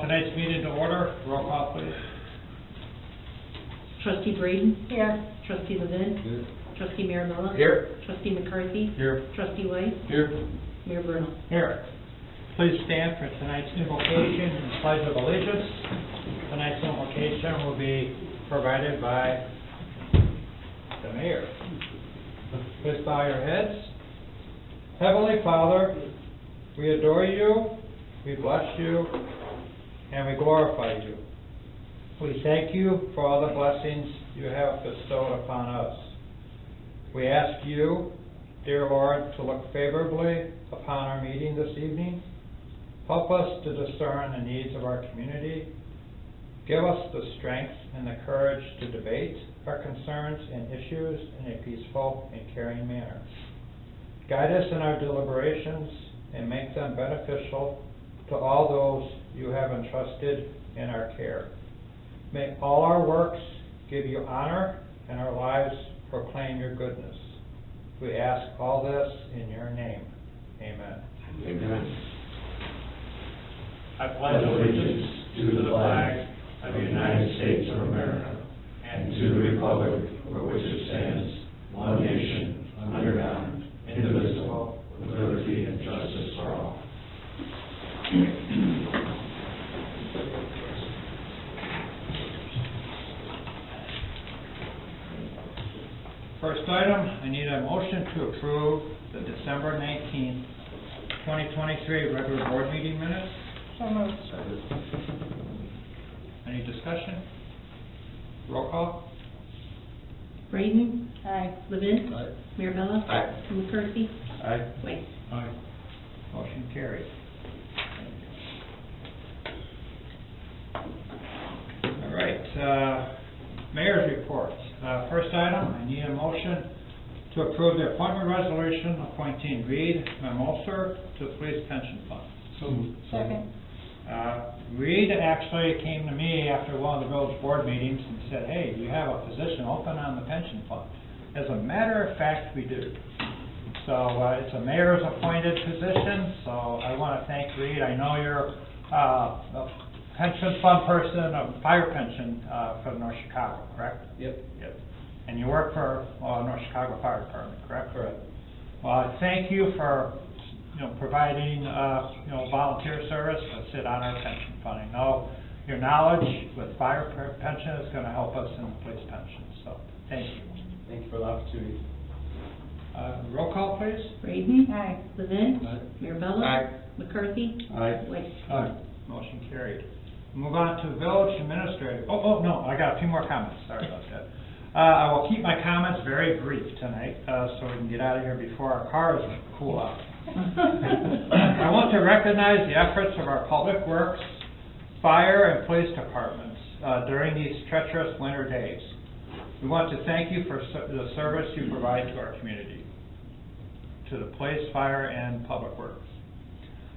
tonight's meeting to order. Roll call, please. Trustee Braden? Here. Trustee Levin? Here. Trustee Mirabella? Here. Trustee McCarthy? Here. Trustee White? Here. Mayor Bruno? Here. Please stand for tonight's invocation and pledge of allegiance. Tonight's invocation will be provided by the mayor. Please bow your heads. Heavenly Father, we adore you, we bless you, and we glorify you. We thank you for all the blessings you have bestowed upon us. We ask you, dear Lord, to look favorably upon our meeting this evening. Help us to discern the needs of our community. Give us the strength and the courage to debate our concerns and issues in a peaceful and caring manner. Guide us in our deliberations and make them beneficial to all those you have entrusted in our care. May all our works give you honor and our lives proclaim your goodness. We ask all this in your name. Amen. Amen. I pledge allegiance to the flag of the United States of America and to the republic for which it stands, one nation, under God, indivisible, with liberty and justice for all. First item, I need a motion to approve the December 19th, 2023 regular board meeting minutes. So moved. Any discussion? Roll call? Braden? Aye. Levin? Aye. Mirabella? Aye. McCarthy? Aye. White? Aye. Motion carried. All right, mayor's reports. First item, I need a motion to approve the appointment resolution appointing Reed Mimoser to the Police Pension Fund. So moved. Second. Reed actually came to me after one of the village board meetings and said, hey, you have a position open on the pension fund. As a matter of fact, we do. So it's a mayor's appointed position, so I want to thank Reed. I know you're a pension fund person, a fire pension for North Chicago, correct? Yep. Yep. And you work for North Chicago Fire Department, correct? Correct. Well, I thank you for providing volunteer service to sit on our pension fund. I know your knowledge with fire pension is going to help us in the police pension. So thank you. Thank you for the opportunity. Roll call, please. Braden? Aye. Levin? Aye. Mirabella? Aye. McCarthy? Aye. White? Aye. Motion carried. Move on to village administrator. Oh, no, I got a few more comments. Sorry about that. I will keep my comments very brief tonight, so we can get out of here before our cars cool off. I want to recognize the efforts of our public works, fire, and police departments during these treacherous winter days. We want to thank you for the service you provide to our community, to the police, fire, and public works.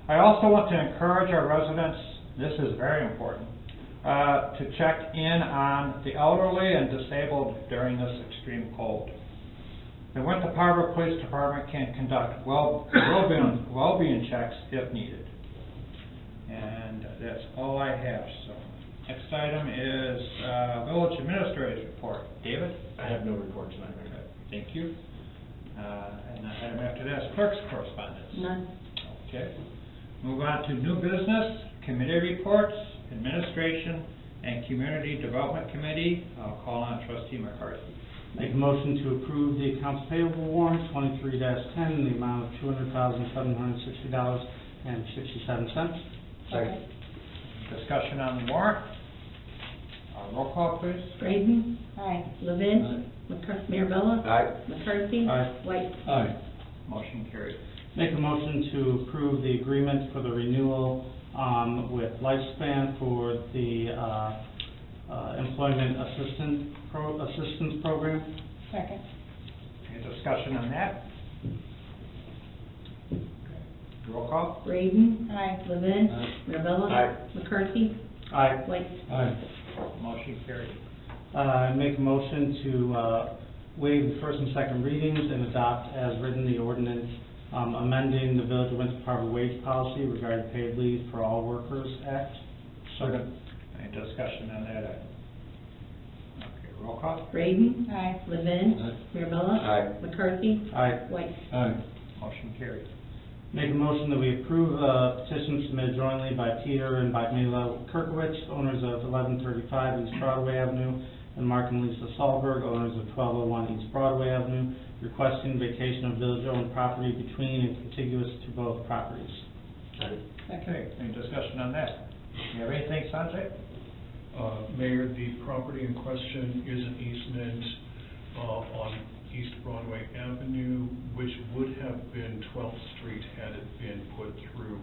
I also want to encourage our residents, this is very important, to check in on the elderly and disabled during this extreme cold. The Winter Harbor Police Department can conduct well-being checks if needed. And that's all I have. So, next item is village administrator's report. David? I have no report tonight. Okay, thank you. And the item after that is clerk's correspondence. None. Okay. Move on to new business, committee reports, administration, and community development committee. I'll call on Trustee McCarthy. Make a motion to approve the accounts payable warrant 23-10 in the amount of $200,760.67. Second. Discussion on the warrant. Roll call, please. Braden? Aye. Levin? Mirabella? Aye. McCarthy? Aye. White? Aye. Motion carried. Make a motion to approve the agreement for the renewal with Lifespan for the employment assistance program. Second. Any discussion on that? Okay. Roll call. Braden? Aye. Levin? Aye. Mirabella? Aye. McCarthy? Aye. White? Aye. Motion carried. Make a motion to waive the first and second readings and adopt as written the ordinance amending the Village of Winter Harbor wage policy regarding paid leave for all workers act. Second. Any discussion on that item? Okay, roll call. Braden. Aye. Levin. Aye. Mirabella. Aye. McCarthy. Aye. White. Aye. Motion carried. Make a motion that we approve petition submitted jointly by Peter and by Mila Kirkowitz, owners of 1135 East Broadway Avenue, and Mark and Lisa Sahlberg, owners of 1201 East Broadway Avenue, requesting vacation of village-owned property between and contiguous to both properties. Okay, any discussion on that? You have anything, Sanjay? Mayor, the property in question is an easement on East Broadway Avenue, which would have been 12th Street had it been put through.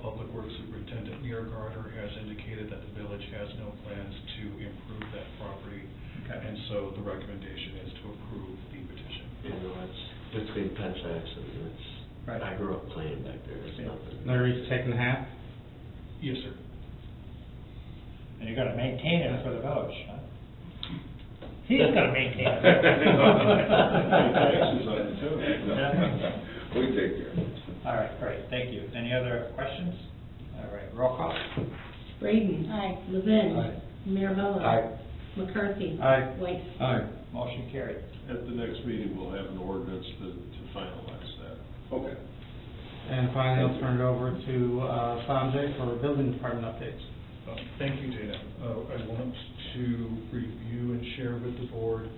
Public Works Superintendent Meargarter has indicated that the village has no plans to improve that property, Okay. and so the recommendation is to approve the petition. You know, it's between Pensax and it's, Right. I grew up playing back there, it's nothing. They're each taking half? Yes, sir. And you're gonna maintain it for the village, huh? He's gonna maintain it. Taxes on it too. Yeah. We take care of it. All right, great, thank you. Any other questions? All right, roll call. Braden. Aye. Levin. Aye. Mirabella. Aye. McCarthy. Aye. White. Aye. Motion carried. At the next meeting, we'll have an ordinance to finalize that. Okay. And finally, I'll turn it over to Sanjay for building department updates. Thank you, Dana. I want to review and share with the board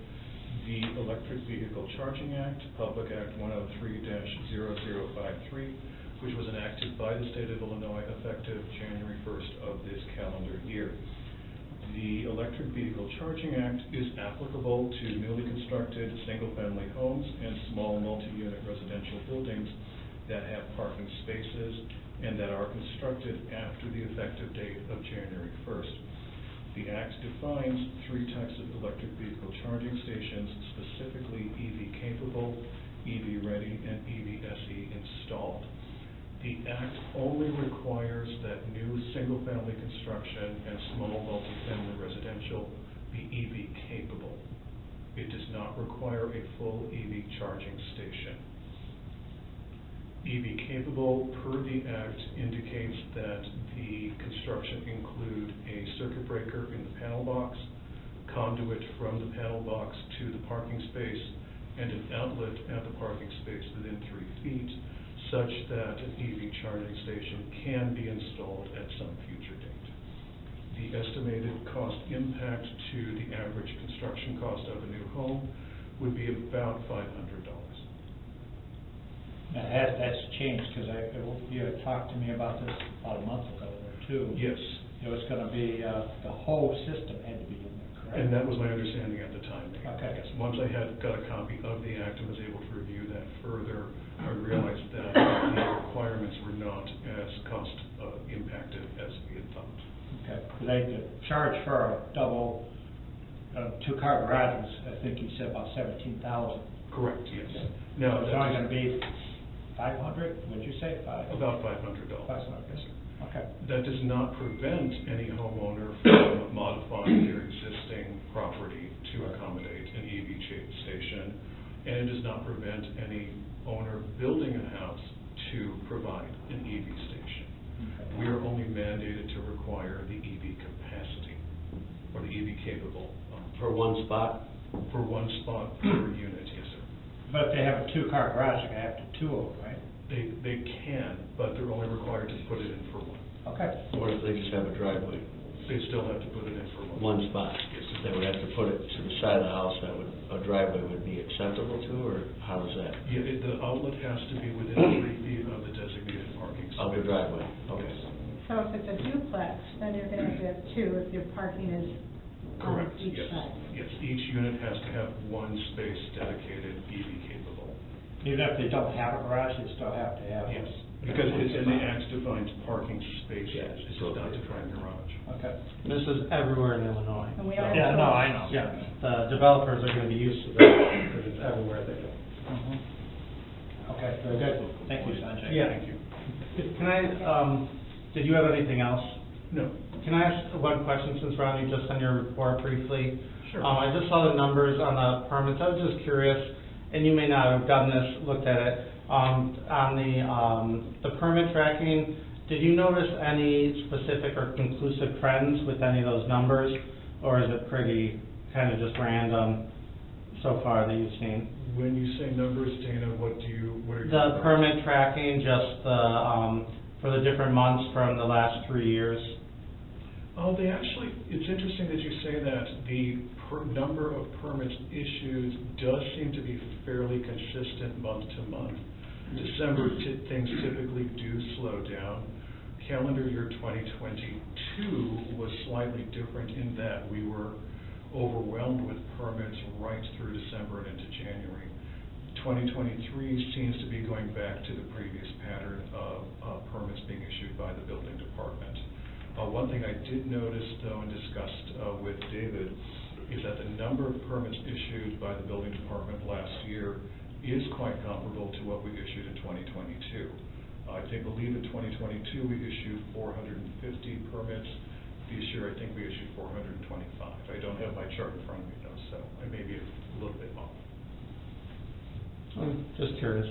the Electric Vehicle Charging Act, Public Act 103-0053, which was enacted by the state of Illinois effective January 1st of this calendar year. The Electric Vehicle Charging Act is applicable to newly constructed single-family homes and small multi-unit residential buildings that have parking spaces and that are constructed after the effective date of January 1st. The Act defines 3 types of electric vehicle charging stations, specifically EV-capable, EV-ready, and EV-SE installed. The Act only requires that new single-family construction and small multi-family residential be EV-capable. It does not require a full EV charging station. EV-capable, per the Act, indicates that the construction include a circuit breaker in the panel box, conduit from the panel box to the parking space, and an outlet at the parking space within 3 feet, such that an EV charging station can be installed at some future date. The estimated cost impact to the average construction cost of a new home would be about $500. Now, that's changed, because you had talked to me about this about a month ago or two. Yes, It was gonna be, the whole system had to be in there, correct? and that was my understanding at the time. Okay. Yes. Once I had got a copy of the Act and was able to review that further, I realized that the requirements were not as cost impacted as we had thought. Okay, they charge for a double, 2-car garages, I think you said about 17,000. Correct, yes. Okay. Now, It's only gonna be 500, what'd you say, about $500. $500, Yes, sir. okay. That does not prevent any homeowner from modifying their existing property to accommodate an EV station, and it does not prevent any owner building a house to provide an EV station. We are only mandated to require the EV capacity, or the EV capable, For one spot? for 1 spot per unit, yes, sir. But if they have a 2-car garage, they're gonna have to 2 of them, right? They can, but they're only required to put it in for 1. Okay. Or if they just have a driveway? They still have to put it in for 1. One spot? Yes. They would have to put it to the side of the house, that would, a driveway would be acceptable to, or how is that? Yeah, the outlet has to be within 3 feet of the designated parking space. Of the driveway? Okay. Yes. So if it's a duplex, then you're gonna have to have 2 if your parking is on Correct, each yes. side. Yes, each unit has to have 1 space dedicated EV capable. Even if they don't have a garage, they still have to have. Yes, because it's in the Act defines parking spaces, Yes, it does not define garage. Okay. This is everywhere in Illinois. And we are. Yeah, no, I know. Yeah, the developers are gonna be used to that, because it's everywhere they go. Okay, very good. Thank you, Sanjay. Yeah. Thank you. Can I, did you have anything else? No. Can I ask one question, since Ron, you just on your report briefly? Sure. I just saw the numbers on the permits, I was just curious, and you may not have done this, looked at it, on the permit tracking, Did you notice any specific or conclusive trends with any of those numbers? Or is it pretty kind of just random so far that you've seen? When you say numbers, Dana, what are you? The permit tracking, just for the different months from the last 3 years. Oh, they actually, it's interesting that you say that. The number of permits issued does seem to be fairly consistent month to month. December, things typically do slow down. Calendar year 2022 was slightly different in that we were overwhelmed with permits right through December and into January. 2023 seems to be going back to the previous pattern of permits being issued by the building department. One thing I did notice, though, and discussed with David, is that the number of permits issued by the building department last year is quite comparable to what we issued in 2022. I believe in 2022 we issued 450 permits. This year I think we issued 425. I don't have my chart in front of me, though, so I may be a little bit off. Just curious.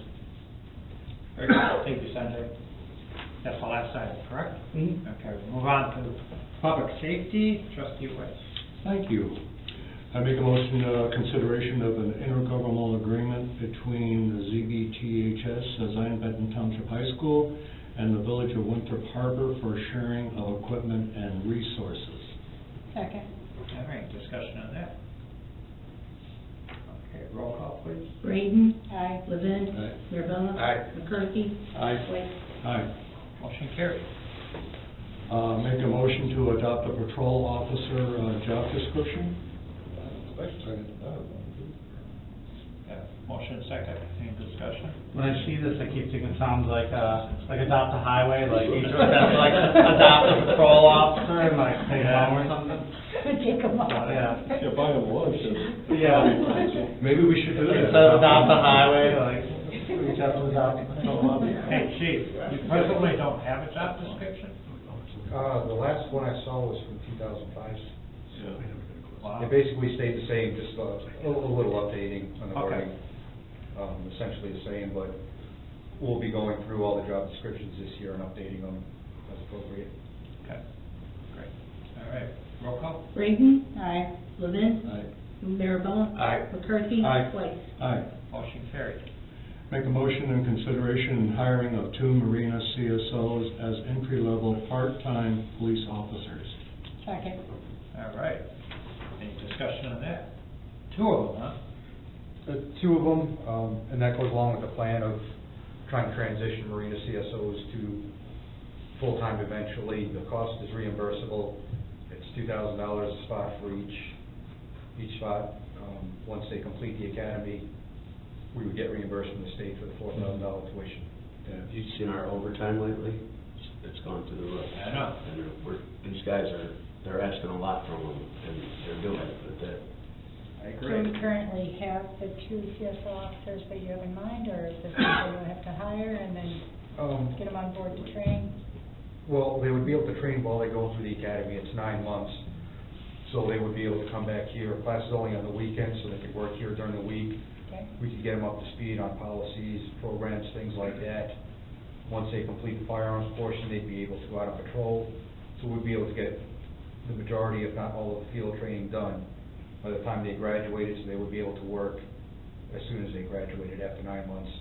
Very good. Thank you, Sanjay. That's the last item, correct? Mm-hmm. Okay, we'll move on to public safety. Trustee White. Thank you. I make a motion, consideration of an intergovernmental agreement between the ZBTHS, Zion Benton Township High School, and the Village of Winthrop Harbor for sharing of equipment and resources. Second. All right, discussion on that. Okay, roll call, please. Braden. Aye. Levin. Aye. Mirabella. Aye. McCarthy. Aye. White. Aye. Motion carried. Make a motion to adopt the patrol officer job description. Motion second. Any discussion? When I see this, I keep thinking it sounds like adopt a highway, like each of us has to like adopt a patrol officer and like take them home or something. Take them off. Yeah. You buy them lunch. Yeah. Maybe we should do that. Instead of adopt a highway, like we just have to adopt a patrol officer. Hey, chief, you presently don't have a job description? The last one I saw was from 2005. Wow. It basically stayed the same, just a little updating on the Okay. wording. Essentially the same, but we'll be going through all the job descriptions this year and updating them as appropriate. Okay, great. All right, roll call? Braden. Aye. Levin. Aye. Mirabella. Aye. McCarthy. Aye. White. Aye. Motion carried. Make a motion in consideration and hiring of 2 Marina CSOs as entry-level part-time police officers. Second. All right. Any discussion on that? 2 of them, huh? 2 of them, and that goes along with the plan of trying to transition Marina CSOs to full-time eventually. The cost is reimbursable. It's $2,000 a spot for each spot. Once they complete the academy, we would get reimbursed from the state for the $4,000 tuition. Have you seen our overtime lately? It's gone through the roof. I know. And these guys they're asking a lot from them, and they're doing it, but that. I Do we currently have the 2 CSO officers that you have in mind, or is this something you'll have to hire and then get them on board to train? Well, they would be able to train while they go through the academy. It's 9 months. So they would be able to come back here. Class is only on the weekends, so they could work here during the week. Okay. We could get them up to speed on policies, programs, things like that. Once they complete the firearms portion, they'd be able to go out on patrol. So we'd be able to get the majority, if not all, of the field training done by the time they graduated, so they would be able to work as soon as they graduated after 9 months.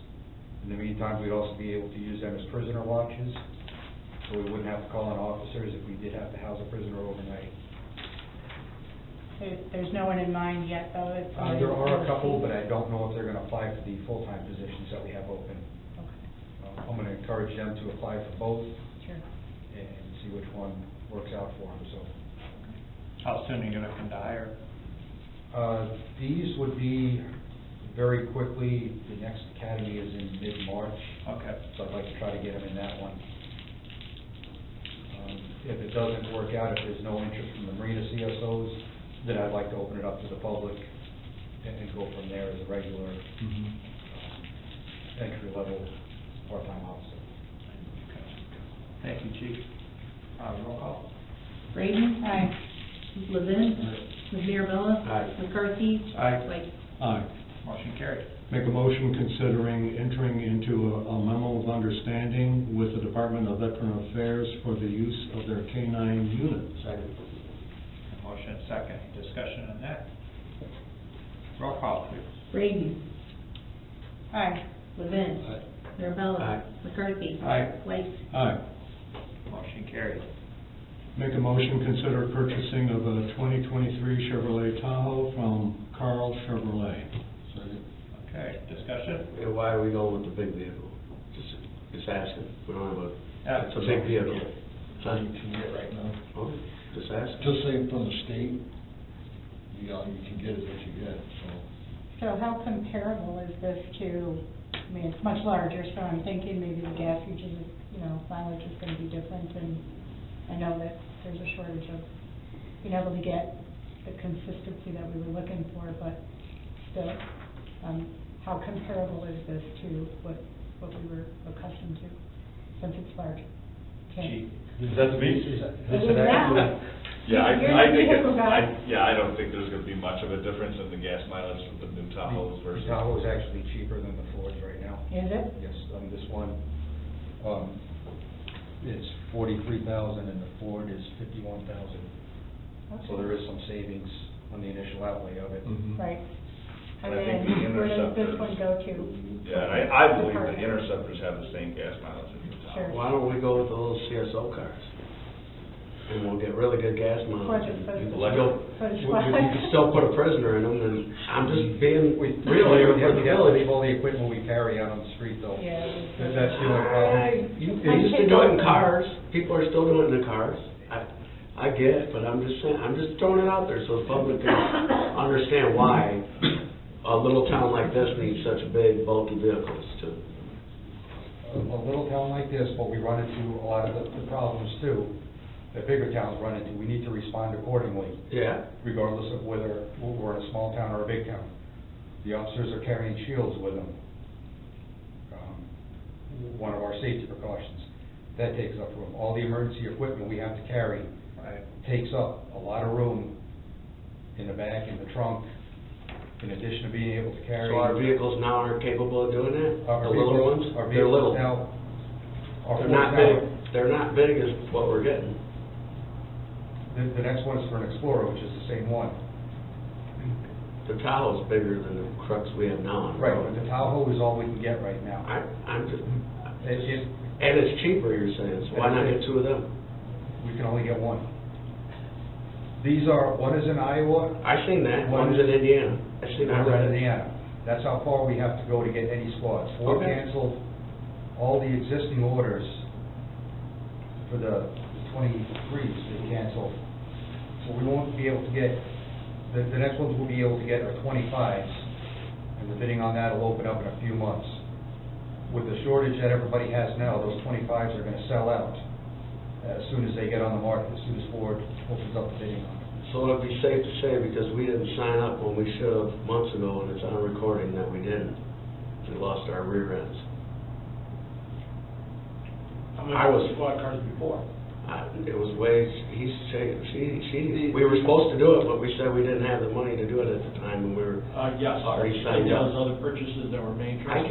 In the meantime, we'd also be able to use them as prisoner watches, so we wouldn't have to call on officers if we did have to house a prisoner overnight. There's no one in mind yet, though? There are a couple, but I don't know if they're going to apply for the full-time positions that we have open. Okay, I'm going to encourage them to apply for both sure. and see which one works out for them, so. How soon are you gonna come to hire? These would be very quickly. The next academy is in mid-March. Okay. So I'd like to try to get them in that one. If it doesn't work out, if there's no interest from the Marina CSOs, then I'd like to open it up to the public and go from there as a regular entry-level part-time officer. Thank you, chief. Roll call? Braden. Aye. Levin. Mirabella. Aye. McCarthy. Aye. White. Aye. Motion carried. Make a motion considering entering into a memo of understanding with the Department of Veteran Affairs for the use of their K-9 unit. Second. Motion second. Discussion on that? Roll call, please. Braden. Aye. Levin. Aye. Mirabella. Aye. McCarthy. Aye. White. Aye. Motion carried. Make a motion consider purchasing of a 2023 Chevrolet Tahoe from Carl Chevrolet. Second. Okay, discussion? And why are we going with the big vehicle? Just asking. We don't have Yeah. it's a big vehicle. So you can get right now. Oh, just asking. Just saying from the state, you know, you can get it what you get, so. So how comparable is this to, I mean, it's much larger, so I'm thinking maybe the gas usage, mileage is gonna be different, and I know that there's a shortage of being able to get the consistency that we were looking for, but still, how comparable is this to what we were accustomed to, since it's large? Okay. That's me. It is now. Yeah, You're I the think, vehicle guy. I don't think there's gonna be much of a difference in the gas mileage with the new Tahoes versus. The Tahoe is actually cheaper than the Fords right now. Is it? Yes, this one, it's 43,000 and the Ford is 51,000. So there is some savings on the initial outlay of it. Right. And And I think then, the where does this Interceptors- one go to? Yeah, and I believe the Interceptors have the same gas mileage as the Sure. Tahoe. Why don't we go with the little CSO cars? And we'll get really good gas mileage. and For the- people for the- still- for the we squad. can still put a prisoner in them, and I'm just being We real here we for have the to village. leave all the equipment we carry out on the street though. Yeah. That's the only problem. They used to do it in cars, people are still doing it in the cars. I get it, but I'm just saying, I'm just throwing it out there so the public can understand why a little town like this needs such big bulky vehicles too. A little town like this, but we run into a lot of the problems too, that bigger towns run into. We need to respond accordingly, Yeah, regardless of whether we're in a small town or a big town. The officers are carrying shields with them. One of our safety precautions. That takes up room. All the emergency equipment we have to carry takes up a lot of room in the back, in the trunk, in addition to being able to carry. so our vehicles now are capable of doing that? Our The little vehicles- ones? Our They're vehicles little. now, our They're Fords not now- big, they're not big as what we're getting. The next one is for an Explorer, which is the same one. The Tahoe's bigger than the trucks we have now. on the Right, road. but the Tahoe is all we can get right now. I'm just, It- and it's cheaper, you're saying, so why not get two of them? we can only get one. These are, one is in Iowa, I seen that, One one's is- in Indiana. I seen that. one's in Indiana. That's how far we have to go to get any squads. Ford Okay. canceled all the existing orders for the 23s, they canceled. So we won't be able to get, the next ones we'll be able to get are 25s, and the bidding on that will open up in a few months. With the shortage that everybody has now, those 25s are gonna sell out as soon as they get on the market, as soon as Ford opens up the bidding on them. So it'd be safe to say, because we didn't sign up when we should have months ago, and it's on recording that we didn't, we lost our rear ends. I was- squad cars before? It was way, we were supposed to do it, but we said we didn't have the money to do it at the time when we were Yes. already signed There up. was other purchases that were made. I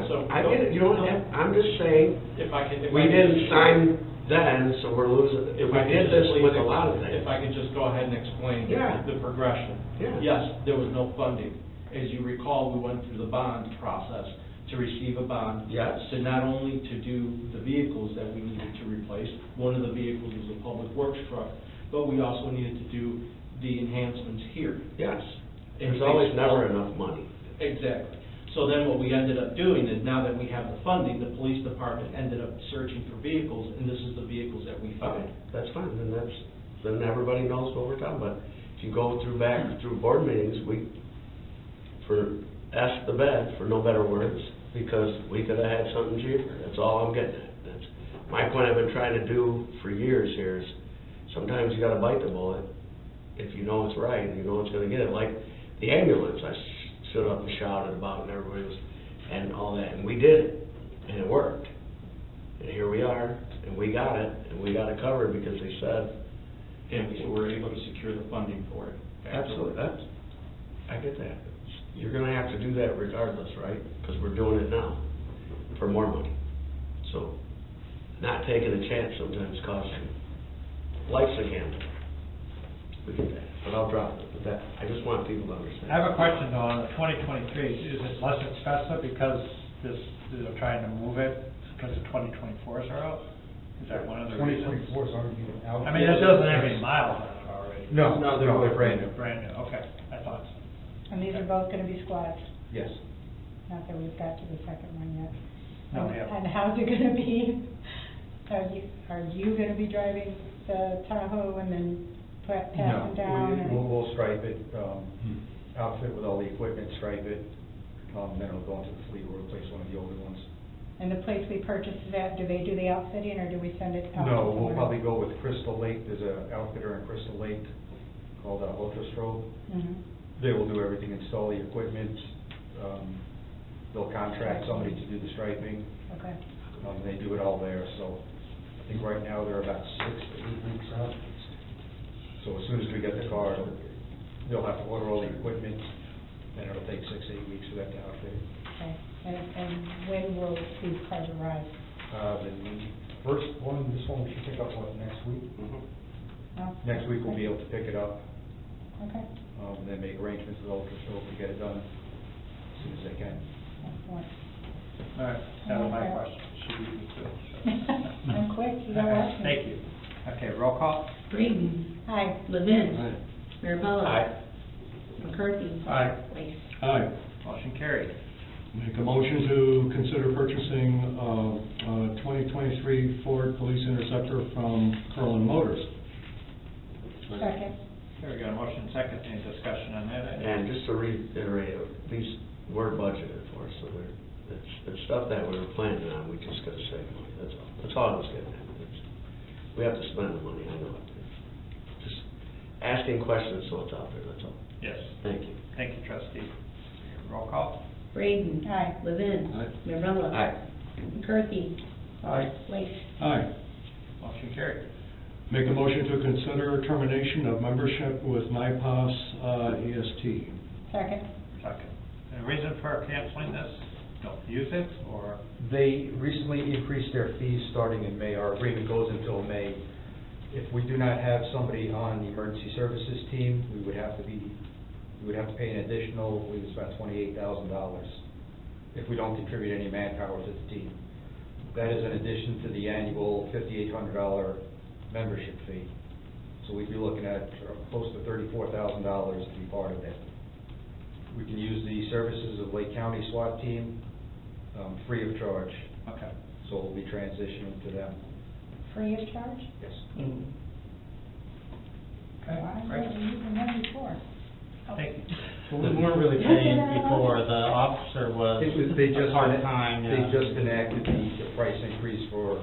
So, get it, you don't have, I'm just saying, If I could. we didn't sign then, so we're losing, we If I could did just this please with a lot of ex- things. If I could just go ahead and explain Yeah. the progression. Yeah. Yes, there was no funding. As you recall, we went through the bond process to receive a bond. Yes. To not only to do the vehicles that we needed to replace, one of the vehicles was a public works truck, but we also needed to do the enhancements here. Yes, And there's always based on- never enough money. Exactly. So then what we ended up doing is, now that we have the funding, the police department ended up searching for vehicles, and this is the vehicles that we Okay, found. that's fine, then everybody knows what we're talking about. If you go back through board meetings, ask the bed, for no better words, because we could have had something cheaper, that's all I'm getting at. That's my point I've been trying to do for years here is, sometimes you gotta bite the bullet, if you know it's right, and you know it's gonna get it, like the ambulance, I stood up and shouted about, and everybody was, and all that, and we did it, and it worked. And here we are, and we got it, and we got it covered because they said. And we were able to secure the funding for it. Absolutely, I get that. you're gonna have to do that regardless, right? Because we're doing it now for more money. So, not taking a chance sometimes costs you life's a gamble. We get that, but I'll drop it, but that, I just want people to understand. I have a question though, on the 2023, is it less expensive because they're trying to move it because the 2024s are out? Is that one of the reasons? 2024's already out. I mean, it doesn't have any miles on it already. No, they're brand new. Brand new, okay, I thought so. And these are both gonna be squads, Yes. not that we've got to the second one yet. No, we haven't. And how's it gonna be? Are you gonna be driving the Tahoe and then passing down? and- No, we'll stripe it, outfit with all the equipment, stripe it, then it'll go into the fleet, we'll replace one of the older ones. And the place we purchased that, do they do the outfitting, or do we send it out? to No, we'll someone probably else? go with Crystal Lake, there's an outfitter in Crystal Lake called Ultra Strobe. Mhm. They will do everything, install the equipment, they'll contract somebody to do the striping, Okay, they do it all there, so I think right now they're about 6 to 8 weeks out. So as soon as we get the car, they'll have to order all the equipment, and it'll take 6 to 8 weeks for that to outfit. okay. And when will these cars arrive? The first one, this one we should pick up, next week? No? Next week we'll be able to pick it up, Okay, then make arrangements with Ultra Strobe to get it done as soon as they can. excellent. All right, that was my Okay. question. She beat me to it, so. I'm quick, you don't Okay, watch me. Thank you. Okay, roll call? Braden. Aye. Levin. Mirabella. Aye. McCarthy. Aye. Waste. Aye. Motion carried. Make a motion to consider purchasing a 2023 Ford Police Interceptor from Curlin Motors. Second. Okay, we got a motion second, any discussion on that? And just to reiterate, these were budgeted for, so it's stuff that we were planning on, we just gotta save money, that's all. That's all I was getting at. We have to spend the money, I know it. Just asking questions so it's out there, that's all. Yes, Thank you. thank you, trustee. Roll call? Braden. Aye. Levin. Aye. Mirabella. Aye. McCarthy. Aye. Waste. Aye. Motion carried. Make a motion to consider termination of membership with NIPOS EST. Second. Second. Any reason for canceling this? Don't use it, or? They recently increased their fees starting in May. Our agreement goes until May. If we do not have somebody on the emergency services team, we would have to pay an additional, I believe it's about $28,000 if we don't contribute any manpower to the team. That is in addition to the annual $5,800 membership fee. So we'd be looking at close to $34,000 to be part of that. We can use the services of Lake County SWAT team, free of charge. Okay. So we'll be transitioning to them. Free of charge? Yes. Okay, Why great. haven't we used them before? Thank you. Well, we weren't really paying before, the officer was They just a part-time, yeah. They just enacted the price increase for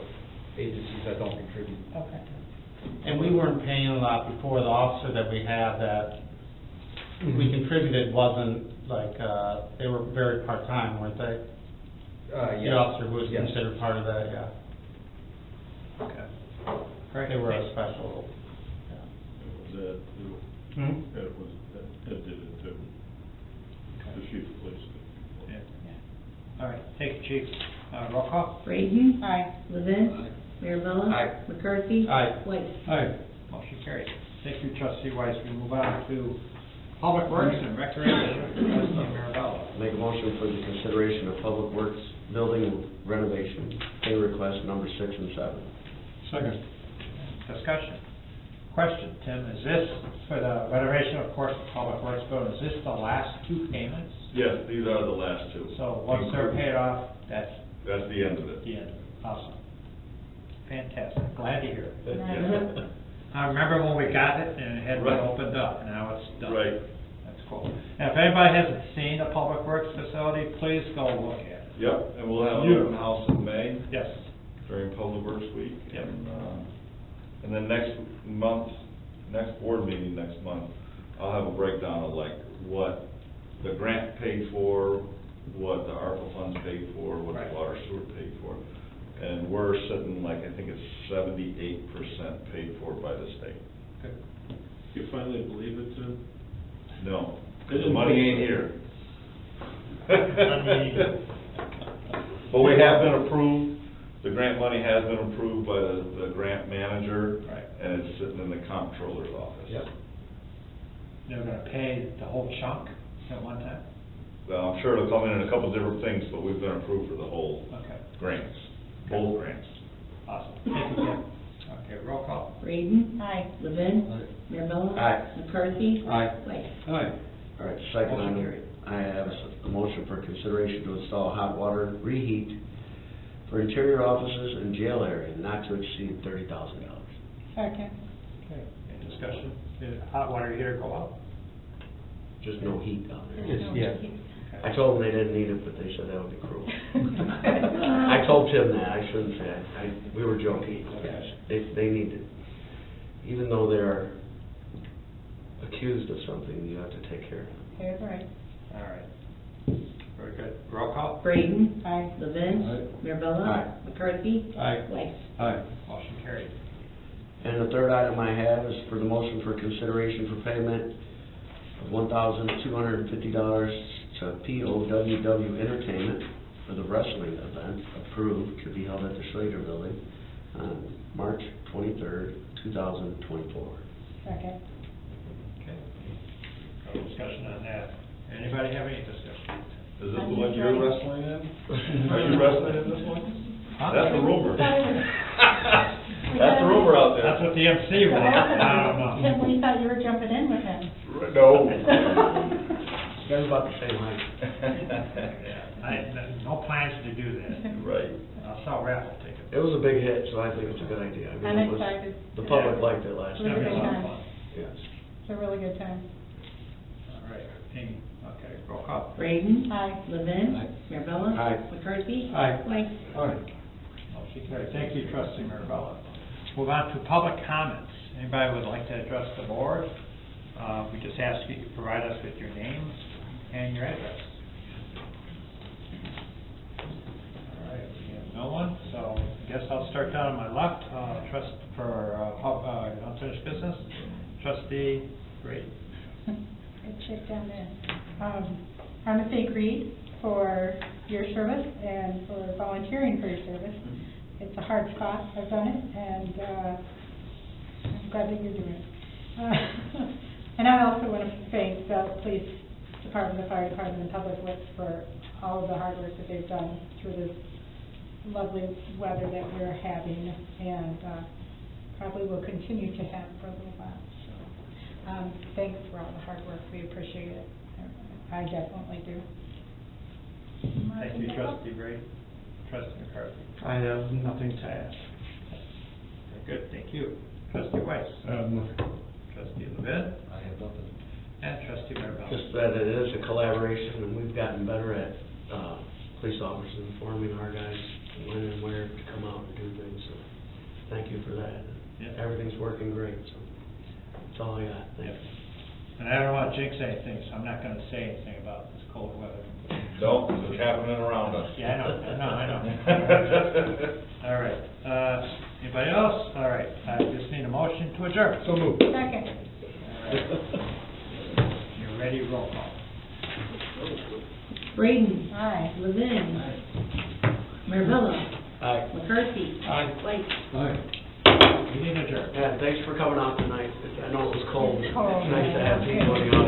agencies that don't contribute. Okay. And we weren't paying a lot before, the officer that we had that we contributed wasn't like, they were very part-time, weren't they? Yes. The officer was Yes. considered part of that, yeah. Okay. Great. They were a special, That, Hmm? that did it too. The chief of police. Yeah. All right, thank you, chief. Roll call? Braden. Aye. Levin. Mirabella. Aye. McCarthy. Aye. Waste. Aye. Motion carried. Thank you, trustee Weiss. We move on to Public Works and Recreation, trustee Mirabella. Make a motion for the consideration of Public Works building renovation, pay request number 6 and 7. Second. Discussion. Question, Tim, is this for the renovation, of course, the Public Works building, is this the last two payments? Yes, these are the last two. So once they're paid off, that's That's the end of it. the end. Awesome. Fantastic. Glad to hear it. Yeah. I remember when we got it and it had been Right. opened up, now it's done. Right. That's cool. And if anybody hasn't seen the Public Works facility, please go look at it. Yep, and we'll have an You- open house in May Yes. during Public Works Week. Yep. And then next board meeting next month, I'll have a breakdown of like what the grant paid for, what the ARPA funds paid for, what Right. the water sewer paid for. And we're sitting like, I think it's 78% paid for by the state. Good. You finally believe it, Tim? No, 'cause the money ain't here. But we have been approved, the grant money has been approved by the grant manager. Right. And it's sitting in the comptroller's office. Yep. They're gonna pay the whole chunk at one time? Well, I'm sure it'll come in a couple different things, but we've been approved for the whole Okay. grants, both grants. Awesome. Thank you, Kim. Okay, roll call. Braden. Aye. Levin. Aye. Mirabella. Aye. McCarthy. Aye. White. Aye. All right, second Motion item, carried. I have a motion for consideration to install hot water reheat for interior offices and jail area, not to exceed $30,000. Second. Okay, any discussion? Did hot water heater go out? Just no heat down there. There's no yeah. heat. I told them they didn't need it, but they said that would be cruel. I told Tim that, I shouldn't say, we were joking. They need it. Even though they're accused of something, you have to take care of it. That's right. All right. Very good. Roll call. Braden. Aye. Levin. Aye. Mirabella. Aye. McCarthy. Aye. White. Aye. Motion carried. And the third item I have is for the motion for consideration for payment of $1,250 to POWW Entertainment for the wrestling event approved to be held at the Schrader Building on March 23rd, 2024. Second. Okay. No discussion on that. Anybody have any discussion? Is this the one you're wrestling in? Are you wrestling in this one? Huh? That's a rumor. We That's the rumor out That's there. what the MC wants. I don't know. Tim, we thought you were jumping in with him. No. You guys about the same height. Yeah, no plans to do that. Right. I'll sell raffle tickets. It was a big hit, so I think it's a good idea. I mean, I'm it was- excited. The public liked it last It's gonna be a time. lot of fun. Yes. It's a really good time. All right, Amy, okay, roll call. Braden. Aye. Levin. Aye. Mirabella. Aye. McCarthy. Aye. White. Aye. Motion carried. Thank you, trustee Mirabella. Move on to public comments. Anybody would like to address the board? We just ask you to provide us with your name and your address. All right, we have no one, so I guess I'll start down on my left, unfinished business, trustee Grady. Good chick down there. I want to thank Reed for your service and for volunteering for your service. It's a hard spot, I've done it, and I'm glad that you're doing it. And I also want to thank the police department, the fire department, and public works for all of the hard work that they've done through this lovely weather that we're having, and probably will continue to have for a little while. So, thanks for all the hard work. We appreciate it. I definitely do. Thank you, trustee Grady. Trustee McCarthy. I have nothing to add. Very good, thank you. Trustee Weiss. Trustee Levin. I have nothing. And trustee Mirabella. Just that it is a collaboration, and we've gotten better at police officers informing our guys when and where to come out and do things, so thank you for that. Yeah. Everything's working great, so that's all I got. Thank you. And I don't want to jinx anything, so I'm not going to say anything about this cold weather. Don't, it's happening around us. Yeah, I know. All right, anybody else? All right, I just need a motion to adjourn. So moved. Second. You're ready, roll call. Braden. Aye. Levin. Mirabella. Aye. McCarthy. Aye. White. Aye. Meeting adjourned. Yeah, thanks for coming out tonight. I know it was cold. It's cold, It's nice to yeah. have people in the audience.